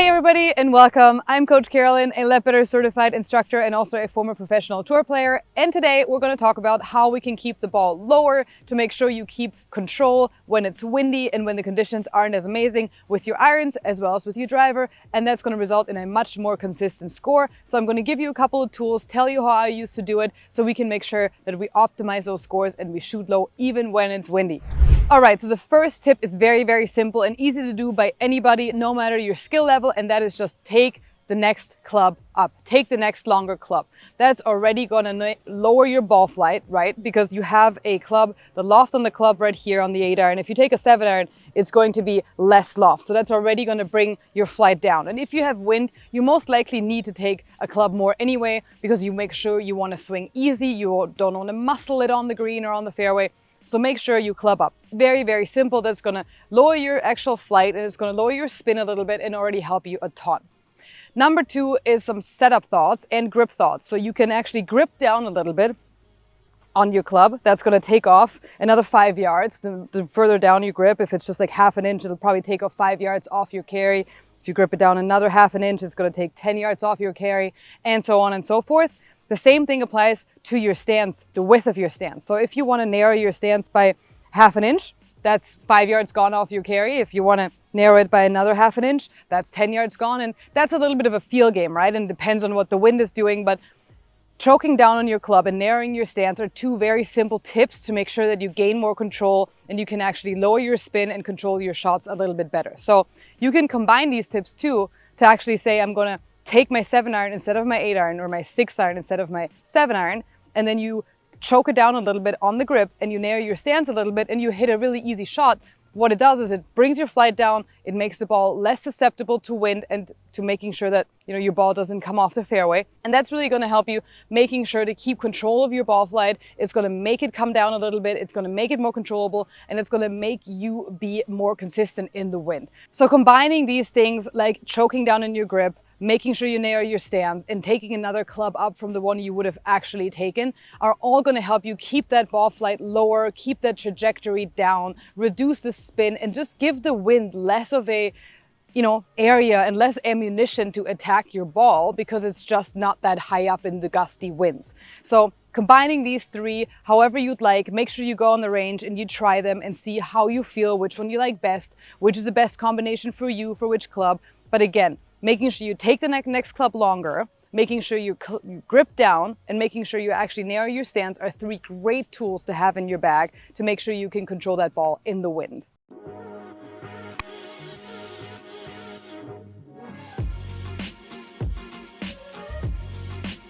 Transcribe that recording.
Hey everybody and welcome. I'm Coach Carolin, a Leadbetter certified instructor and also a former professional tour player. And today we're going to talk about how we can keep the ball lower to make sure you keep control when it's windy and when the conditions aren't as amazing with your irons as well as with your driver. And that's going to result in a much more consistent score. So I'm going to give you a couple of tools, tell you how I used to do it so we can make sure that we optimize those scores and we shoot low even when it's windy. All right, so the first tip is very simple and easy to do by anybody, no matter your skill level, and that is just take the next club up. Take the next longer club. That's already gonna lower your ball flight, right? Because you have a club, the loft on the club right here on the 8-iron. If you take a 7-iron, it's going to be less loft. So that's already gonna bring your flight down. And if you have wind, you most likely need to take a club more anyway, because you make sure you wanna swing easy, you don't wanna muscle it on the green or on the fairway. So make sure you club up. Very simple. That's going to lower your actual flight and it's going to lower your spin a little bit and already help you a ton. Number 2 is some setup thoughts and grip thoughts. So you can actually grip down a little bit on your club. That's going to take off another 5 yards. The further down you grip, if it's just like half an inch, it'll probably take off 5 yards off your carry. If you grip it down another half an inch, it's going to take 10 yards off your carry, and so on and so forth. The same thing applies to your stance, the width of your stance. So if you want to narrow your stance by half an inch, that's 5 yards gone off your carry. If you want to narrow it by another half an inch, that's 10 yards gone. And that's a little bit of a feel game, right? And depends on what the wind is doing. But choking down on your club and narrowing your stance are two very simple tips to make sure that you gain more control and you can actually lower your spin and control your shots a little bit better. So you can combine these tips too to actually say, I'm going to take my 7-iron instead of my 8-iron or my 6-iron instead of my 7-iron, and then you choke it down a little bit on the grip and you narrow your stance a little bit and you hit a really easy shot. What it does is it brings your flight down, it makes the ball less susceptible to wind and to making sure that your ball doesn't come off the fairway. And that's really going to help you making sure to keep control of your ball flight. It's going to make it come down a little bit, it's going to make it more controllable, and it's going to make you be more consistent in the wind. So combining these things like choking down in your grip, making sure you narrow your stance, and taking another club up from the one you would have actually taken are all going to help you keep that ball flight lower, keep that trajectory down, reduce the spin, and just give the wind less of a area and less ammunition to attack your ball because it's just not that high up in the gusty winds. So combining these three, however you'd like, make sure you go on the range and you try them and see how you feel, which one you like best, which is the best combination for you, for which club. But again, making sure you take the next club longer, making sure you grip down, and making sure you actually narrow your stance are three great tools to have in your bag to make sure you can control that ball in the wind.